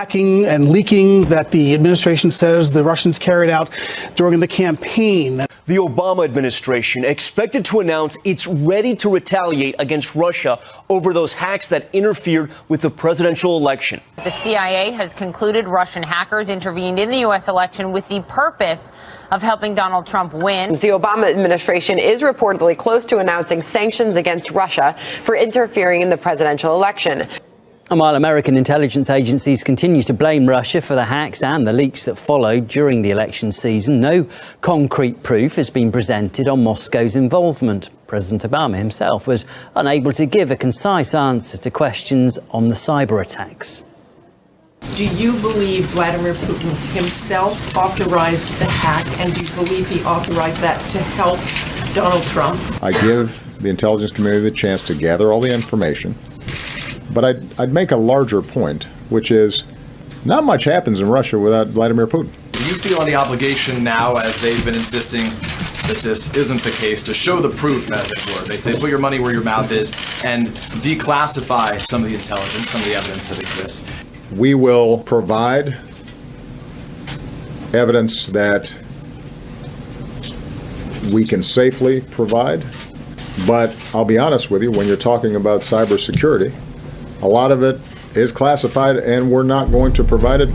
hacking and leaking that the administration says the Russians carried out during the campaign. The Obama administration expected to announce it's ready to retaliate against Russia over those hacks that interfered with the presidential election. The CIA has concluded Russian hackers intervened in the U.S. election with the purpose of helping Donald Trump win. The Obama administration is reportedly close to announcing sanctions against Russia for interfering in the presidential election. And while American intelligence agencies continue to blame Russia for the hacks and the leaks that followed during the election season, no concrete proof has been presented on Moscow's involvement. President Obama himself was unable to give a concise answer to questions on the cyber attacks. Do you believe Vladimir Putin himself authorized the hack, and do you believe he authorized that to help Donald Trump? I give the intelligence community the chance to gather all the information. But I'd make a larger point, which is not much happens in Russia without Vladimir Putin. Do you feel any obligation now, as they've been insisting that this isn't the case, to show the proof, as it were? They say put your money where your mouth is and declassify some of the intelligence, some of the evidence that exists. We will provide evidence that we can safely provide. But I'll be honest with you, when you're talking about cybersecurity, a lot of it is classified, and we're not going to provide it.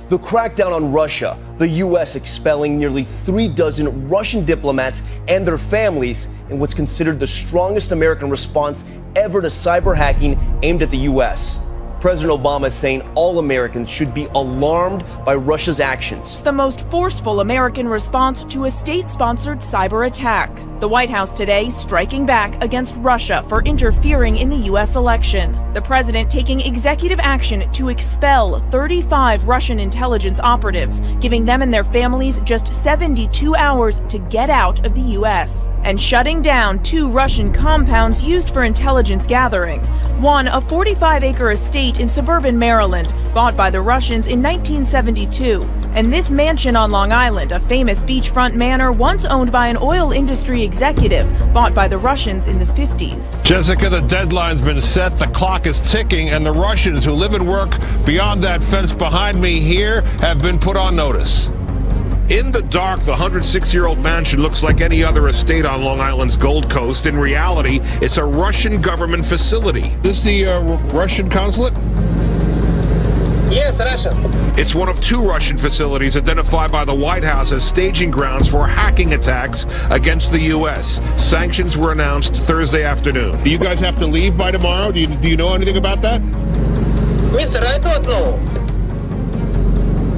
The crackdown on Russia, the U.S. expelling nearly 36 Russian diplomats and their families in what's considered the strongest American response ever to cyber hacking aimed at the U.S. President Obama is saying all Americans should be alarmed by Russia's actions. It's the most forceful American response to a state-sponsored cyber attack. The White House today striking back against Russia for interfering in the U.S. election. The president taking executive action to expel 35 Russian intelligence operatives, giving them and their families just 72 hours to get out of the U.S. And shutting down 2 Russian compounds used for intelligence gathering. One, a 45-acre estate in suburban Maryland, bought by the Russians in 1972. And this mansion on Long Island, a famous beachfront manor once owned by an oil industry executive, bought by the Russians in the 50s. Jessica, the deadline's been set, the clock is ticking, and the Russians who live and work beyond that fence behind me here have been put on notice. In the dark, the 106-year-old mansion looks like any other estate on Long Island's Gold Coast. In reality, it's a Russian government facility. Is this the Russian consulate? Yes, Russian. It's one of 2 Russian facilities identified by the White House as staging grounds for hacking attacks against the U.S. Sanctions were announced Thursday afternoon. Do you guys have to leave by tomorrow? Do you know anything about that? Mister, I don't know.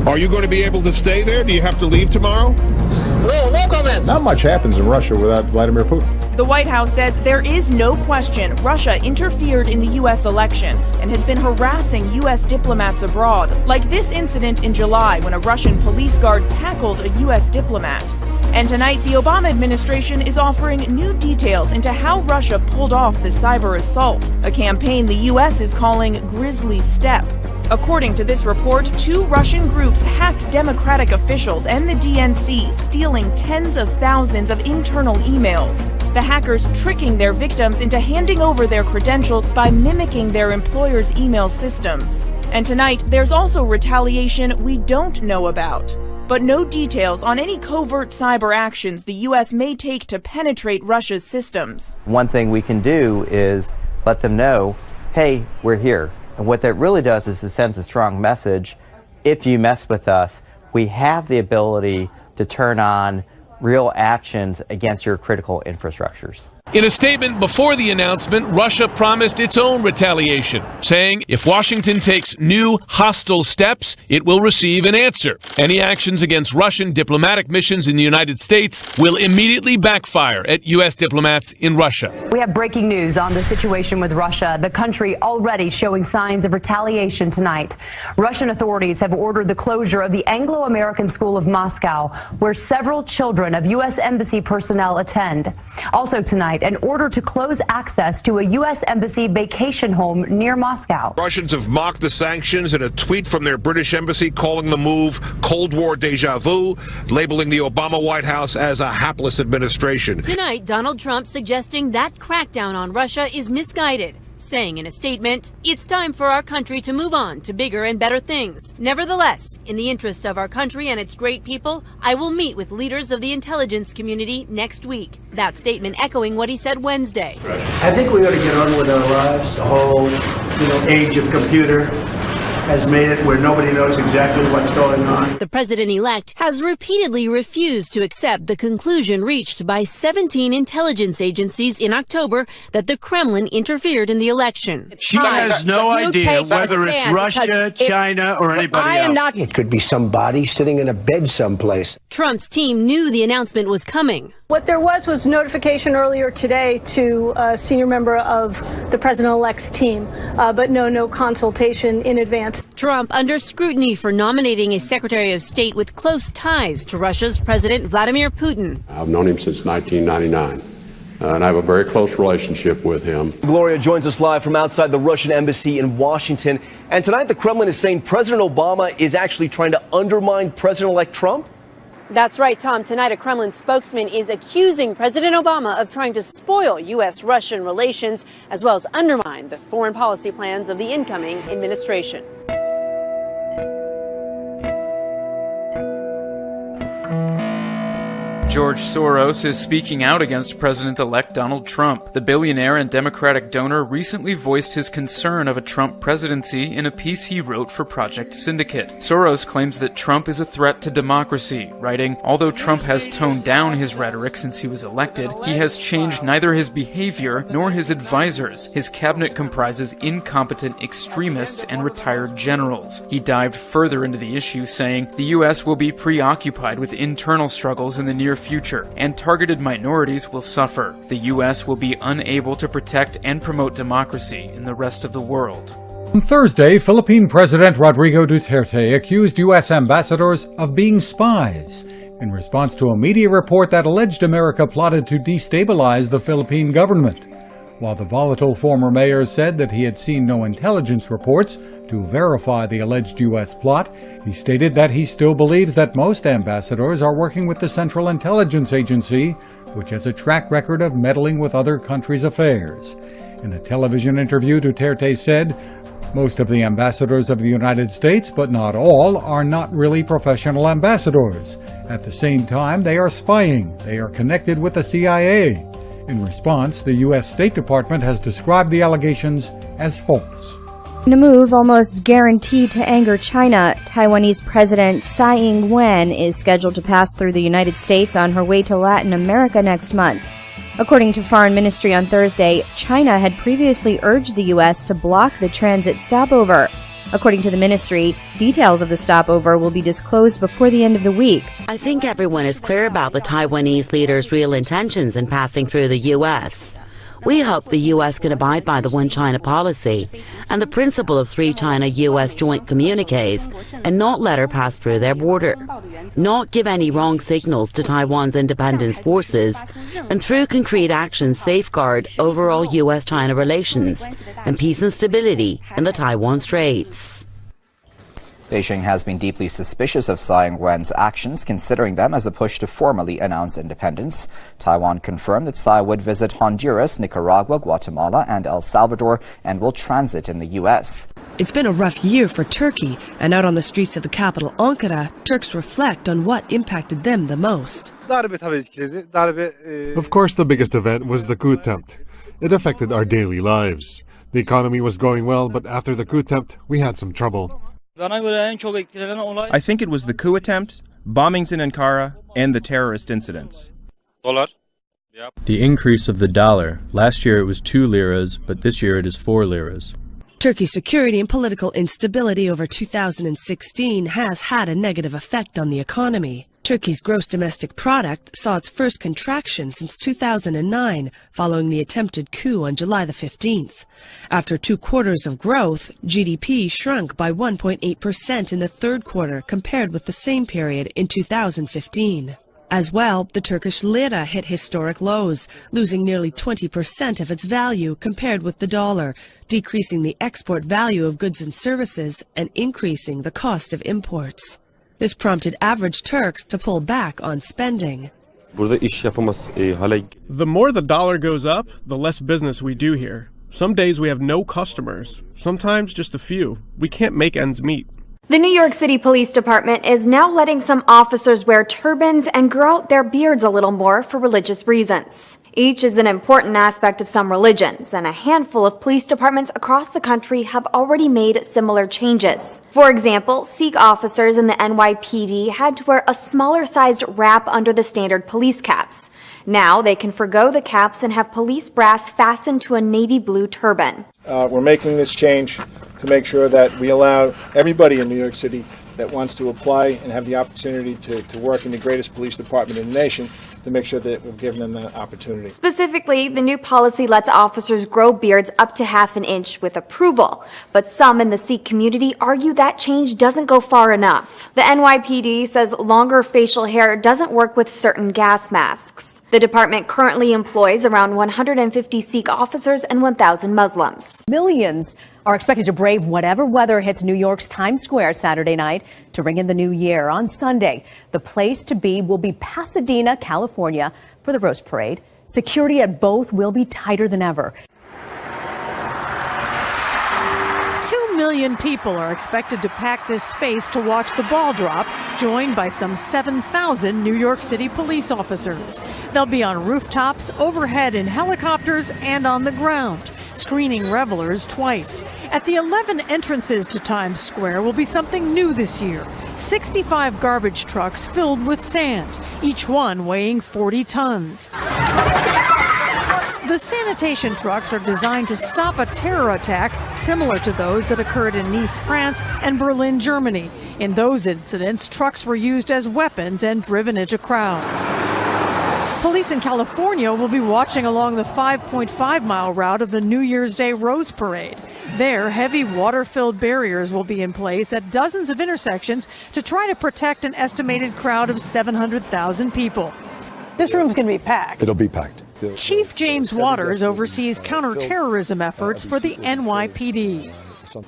Are you going to be able to stay there? Do you have to leave tomorrow? No comment. Not much happens in Russia without Vladimir Putin. The White House says there is no question Russia interfered in the U.S. election and has been harassing U.S. diplomats abroad, like this incident in July when a Russian police guard tackled a U.S. diplomat. And tonight, the Obama administration is offering new details into how Russia pulled off the cyber assault, a campaign the U.S. is calling Grisly Step. According to this report, 2 Russian groups hacked Democratic officials and the DNC, stealing tens of thousands of internal emails. The hackers tricking their victims into handing over their credentials by mimicking their employers' email systems. And tonight, there's also retaliation we don't know about, but no details on any covert cyber actions the U.S. may take to penetrate Russia's systems. One thing we can do is let them know, hey, we're here. And what that really does is it sends a strong message. If you mess with us, we have the ability to turn on real actions against your critical infrastructures. In a statement before the announcement, Russia promised its own retaliation, saying if Washington takes new hostile steps, it will receive an answer. Any actions against Russian diplomatic missions in the United States will immediately backfire at U.S. diplomats in Russia. We have breaking news on the situation with Russia. The country already showing signs of retaliation tonight. Russian authorities have ordered the closure of the Anglo-American School of Moscow, where several children of U.S. Embassy personnel attend. Also tonight, an order to close access to a U.S. Embassy vacation home near Moscow. Russians have mocked the sanctions in a tweet from their British embassy, calling the move Cold War deja vu, labeling the Obama White House as a hapless administration. Tonight, Donald Trump suggesting that crackdown on Russia is misguided. saying in a statement, "It's time for our country to move on to bigger and better things. Nevertheless, in the interest of our country and its great people, I will meet with leaders of the intelligence community next week." That statement echoing what he said Wednesday. I think we ought to get on with our lives. The whole, age of computer has made it where nobody knows exactly what's going on. The president-elect has repeatedly refused to accept the conclusion reached by 17 intelligence agencies in October that the Kremlin interfered in the election. She has no idea whether it's Russia, China, or anybody else. It could be somebody sitting in a bed someplace. Trump's team knew the announcement was coming. What there was notification earlier today to a senior member of the president-elect's team, but no consultation in advance. Trump under scrutiny for nominating a Secretary of State with close ties to Russia's President Vladimir Putin. I've known him since 1999, and I have a very close relationship with him. Gloria joins us live from outside the Russian embassy in Washington. And tonight the Kremlin is saying President Obama is actually trying to undermine President-elect Trump? That's right, Tom. Tonight, a Kremlin spokesman is accusing President Obama of trying to spoil U.S.-Russian relations, as well as undermine the foreign policy plans of the incoming administration. George Soros is speaking out against President-elect Donald Trump. The billionaire and Democratic donor recently voiced his concern of a Trump presidency in a piece he wrote for Project Syndicate. Soros claims that Trump is a threat to democracy, writing, "Although Trump has toned down his rhetoric since he was elected, he has changed neither his behavior nor his advisors. His cabinet comprises incompetent extremists and retired generals." He dived further into the issue, saying, "The U.S. will be preoccupied with internal struggles in the near future, and targeted minorities will suffer. The U.S. will be unable to protect and promote democracy in the rest of the world." On Thursday, Philippine President Rodrigo Duterte accused U.S. ambassadors of being spies in response to a media report that alleged America plotted to destabilize the Philippine government. While the volatile former mayor said that he had seen no intelligence reports to verify the alleged U.S. plot, he stated that he still believes that most ambassadors are working with the Central Intelligence Agency, which has a track record of meddling with other countries' affairs. In a television interview, Duterte said, "Most of the ambassadors of the United States, but not all, are not really professional ambassadors. At the same time, they are spying. They are connected with the CIA." In response, the U.S. State Department has described the allegations as false. In a move almost guaranteed to anger China, Taiwanese President Tsai Ing-wen is scheduled to pass through the United States on her way to Latin America next month. According to Foreign Ministry on Thursday, China had previously urged the U.S. to block the transit stopover. According to the ministry, details of the stopover will be disclosed before the end of the week. I think everyone is clear about the Taiwanese leader's real intentions in passing through the U.S. We hope the U.S. can abide by the One China policy and the principle of 3 China-U.S. joint communiques and not let her pass through their border, not give any wrong signals to Taiwan's independence forces, and through concrete actions safeguard overall U.S.-China relations and peace and stability in the Taiwan Straits. Beijing has been deeply suspicious of Tsai Ing-wen's actions, considering them as a push to formally announce independence. Taiwan confirmed that Tsai would visit Honduras, Nicaragua, Guatemala, and El Salvador, and will transit in the U.S. It's been a rough year for Turkey, and out on the streets of the capital, Ankara, Turks reflect on what impacted them the most. Of course, the biggest event was the coup attempt. It affected our daily lives. The economy was going well, but after the coup attempt, we had some trouble. I think it was the coup attempt, bombings in Ankara, and the terrorist incidents. The increase of the dollar. Last year it was 2 liras, but this year it is 4 liras. Turkey's security and political instability over 2016 has had a negative effect on the economy. Turkey's gross domestic product saw its first contraction since 2009, following the attempted coup on July the 15th. After 2 quarters of growth, GDP shrunk by 1.8% in the third quarter compared with the same period in 2015. As well, the Turkish lira hit historic lows, losing nearly 20% of its value compared with the dollar, decreasing the export value of goods and services and increasing the cost of imports. This prompted average Turks to pull back on spending. The more the dollar goes up, the less business we do here. Some days we have no customers, sometimes just a few. We can't make ends meet. The New York City Police Department is now letting some officers wear turbans and grow out their beards a little more for religious reasons. Each is an important aspect of some religions, and a handful of police departments across the country have already made similar changes. For example, Sikh officers in the NYPD had to wear a smaller-sized wrap under the standard police caps. Now they can forgo the caps and have police brass fastened to a navy blue turban. We're making this change to make sure that we allow everybody in New York City that wants to apply and have the opportunity to work in the greatest police department in the nation, to make sure that we've given them that opportunity. Specifically, the new policy lets officers grow beards up to half an inch with approval, but some in the Sikh community argue that change doesn't go far enough. The NYPD says longer facial hair doesn't work with certain gas masks. The department currently employs around 150 Sikh officers and 1,000 Muslims. Millions are expected to brave whatever weather hits New York's Times Square Saturday night to ring in the new year. On Sunday, the place to be will be Pasadena, California, for the Rose Parade. Security at both will be tighter than ever. 2 million people are expected to pack this space to watch the ball drop, joined by some 7,000 New York City police officers. They'll be on rooftops, overhead in helicopters, and on the ground, screening revelers twice. At the 11 entrances to Times Square will be something new this year. 65 garbage trucks filled with sand, each one weighing 40 tons. The sanitation trucks are designed to stop a terror attack similar to those that occurred in Nice, France, and Berlin, Germany. In those incidents, trucks were used as weapons and driven into crowds. Police in California will be watching along the 5.5-mile route of the New Year's Day Rose Parade. There, heavy water-filled barriers will be in place at dozens of intersections to try to protect an estimated crowd of 700,000 people. This room's going to be packed. It'll be packed. Chief James Waters oversees counterterrorism efforts for the NYPD.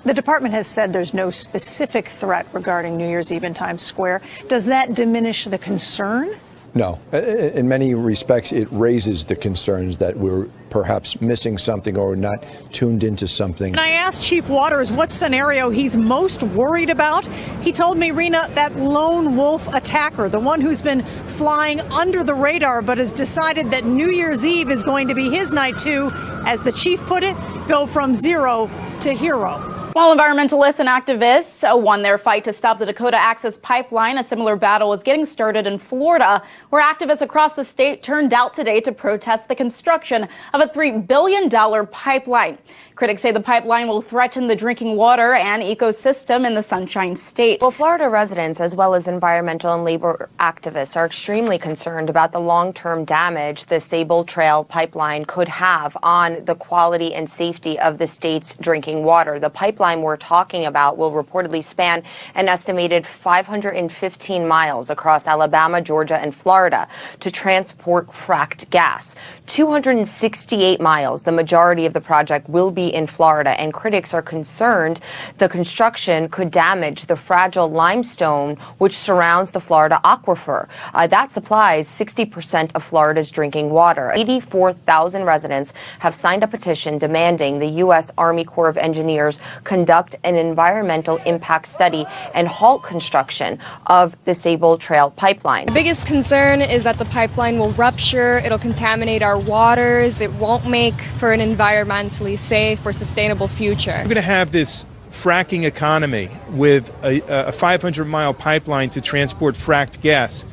The department has said there's no specific threat regarding New Year's Eve in Times Square. Does that diminish the concern? No. In many respects, it raises the concerns that we're perhaps missing something or not tuned into something. And I asked Chief Waters what scenario he's most worried about. He told me, Rena, that lone wolf attacker, the one who's been flying under the radar but has decided that New Year's Eve is going to be his night to, as the chief put it, go from zero to hero. While environmentalists and activists won their fight to stop the Dakota Access Pipeline, a similar battle is getting started in Florida, where activists across the state turned out today to protest the construction of a $3 billion pipeline. Critics say the pipeline will threaten the drinking water and ecosystem in the Sunshine State. Well, Florida residents, as well as environmental and labor activists, are extremely concerned about the long-term damage the Sable Trail pipeline could have on the quality and safety of the state's drinking water. The pipeline we're talking about will reportedly span an estimated 515 miles across Alabama, Georgia, and Florida to transport fracked gas. 268 miles, the majority of the project, will be in Florida, and critics are concerned the construction could damage the fragile limestone which surrounds the Florida aquifer. That supplies 60% of Florida's drinking water. 84,000 residents have signed a petition demanding the U.S. Army Corps of Engineers conduct an environmental impact study and halt construction of the Sable Trail pipeline. The biggest concern is that the pipeline will rupture, it'll contaminate our waters, it won't make for an environmentally safe or sustainable future. We're going to have this fracking economy with a 500-mile pipeline to transport fracked gas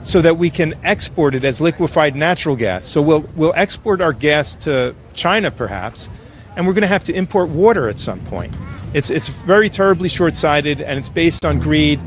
so that we can export it as liquefied natural gas. So we'll export our gas to China perhaps, and we're going to have to import water at some point. It's very terribly short-sighted, and it's based on greed.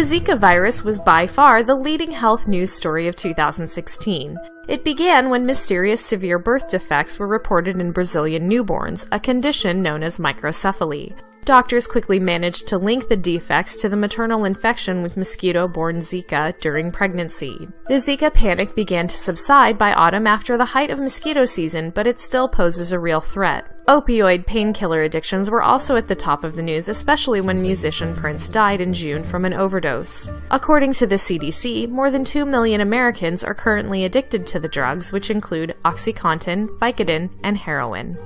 Zika virus was by far the leading health news story of 2016. It began when mysterious severe birth defects were reported in Brazilian newborns, a condition known as microcephaly. Doctors quickly managed to link the defects to the maternal infection with mosquito-borne Zika during pregnancy. The Zika panic began to subside by autumn after the height of mosquito season, but it still poses a real threat. Opioid painkiller addictions were also at the top of the news, especially when musician Prince died in June from an overdose. According to the CDC, more than 2 million Americans are currently addicted to the drugs, which include OxyContin, Vicodin, and heroin.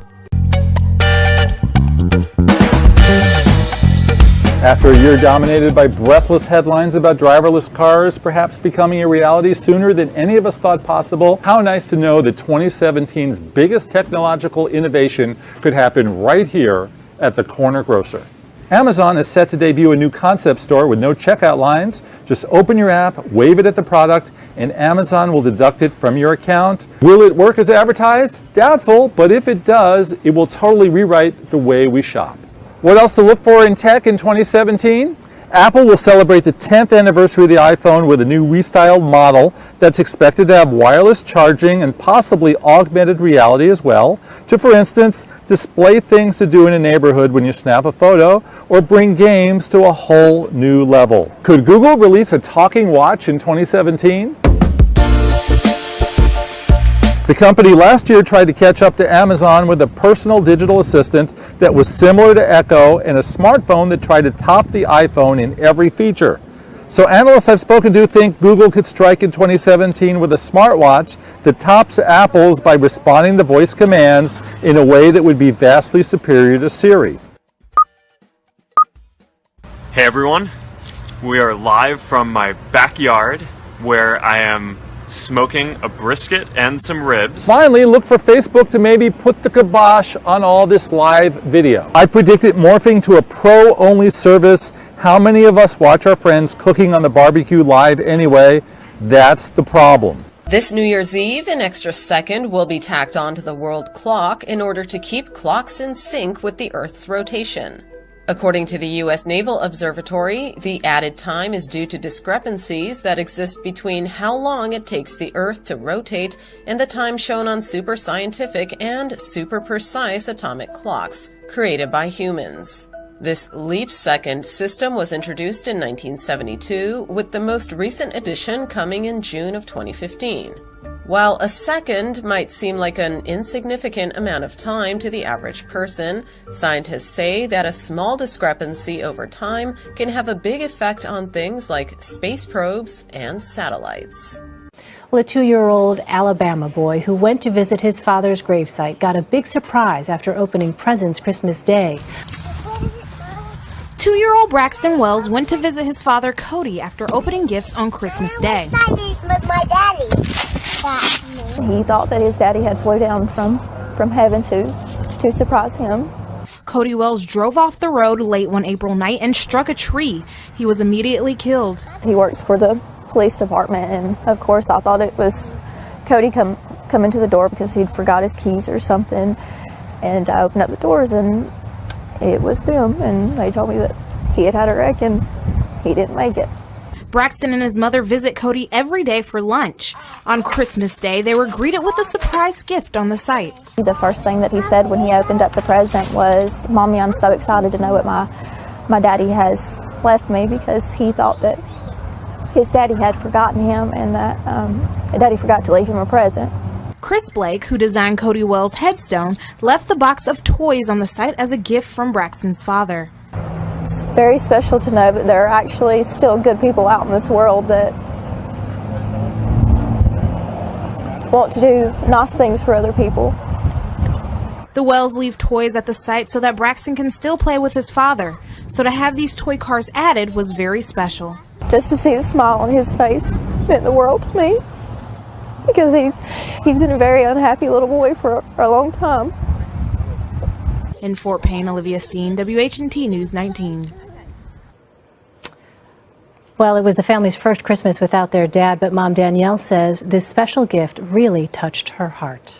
After a year dominated by breathless headlines about driverless cars perhaps becoming a reality sooner than any of us thought possible, how nice to know that 2017's biggest technological innovation could happen right here at the corner grocer. Amazon is set to debut a new concept store with no checkout lines. Just open your app, wave it at the product, and Amazon will deduct it from your account. Will it work as advertised? Doubtful, but if it does, it will totally rewrite the way we shop. What else to look for in tech in 2017? Apple will celebrate the 10th anniversary of the iPhone with a new restyled model that's expected to have wireless charging and possibly augmented reality as well, to, for instance, display things to do in a neighborhood when you snap a photo, or bring games to a whole new level. Could Google release a talking watch in 2017? The company last year tried to catch up to Amazon with a personal digital assistant that was similar to Echo and a smartphone that tried to top the iPhone in every feature. So analysts I've spoken to think Google could strike in 2017 with a smartwatch that tops Apple's by responding to voice commands in a way that would be vastly superior to Siri. Hey everyone, we are live from my backyard where I am smoking a brisket and some ribs. Finally, look for Facebook to maybe put the kibosh on all this live video. I predict it morphing to a pro-only service. How many of us watch our friends cooking on the barbecue live anyway? That's the problem. This New Year's Eve, an extra second will be tacked onto the world clock in order to keep clocks in sync with the Earth's rotation. According to the U.S. Naval Observatory, the added time is due to discrepancies that exist between how long it takes the Earth to rotate and the time shown on super scientific and super precise atomic clocks created by humans. This leap second system was introduced in 1972, with the most recent addition coming in June of 2015. While a second might seem like an insignificant amount of time to the average person, scientists say that a small discrepancy over time can have a big effect on things like space probes and satellites. Well, a 2-year-old Alabama boy who went to visit his father's gravesite got a big surprise after opening presents Christmas Day. 2-year-old Braxton Wells went to visit his father Cody after opening gifts on Christmas Day. He thought that his daddy had flown down from heaven to surprise him. Cody Wells drove off the road late one April night and struck a tree. He was immediately killed. He works for the police department, and of course I thought it was Cody coming to the door because he'd forgot his keys or something. And I opened up the doors and it was them, and they told me that he had a wreck and he didn't make it. Braxton and his mother visit Cody every day for lunch. On Christmas Day, they were greeted with a surprise gift on the site. The first thing that he said when he opened up the present was, "Mommy, I'm so excited to know what my daddy has left me," because he thought that his daddy had forgotten him and that daddy forgot to leave him a present. Chris Blake, who designed Cody Wells' headstone, left the box of toys on the site as a gift from Braxton's father. It's very special to know that there are actually still good people out in this world that want to do nice things for other people. The Wells leave toys at the site so that Braxton can still play with his father. So to have these toy cars added was very special. Just to see the smile on his face meant the world to me, because he's been a very unhappy little boy for a long time. In Fort Payne, Olivia Steen, WHNT News 19. Well, it was the family's first Christmas without their dad, but Mom Danielle says this special gift really touched her heart.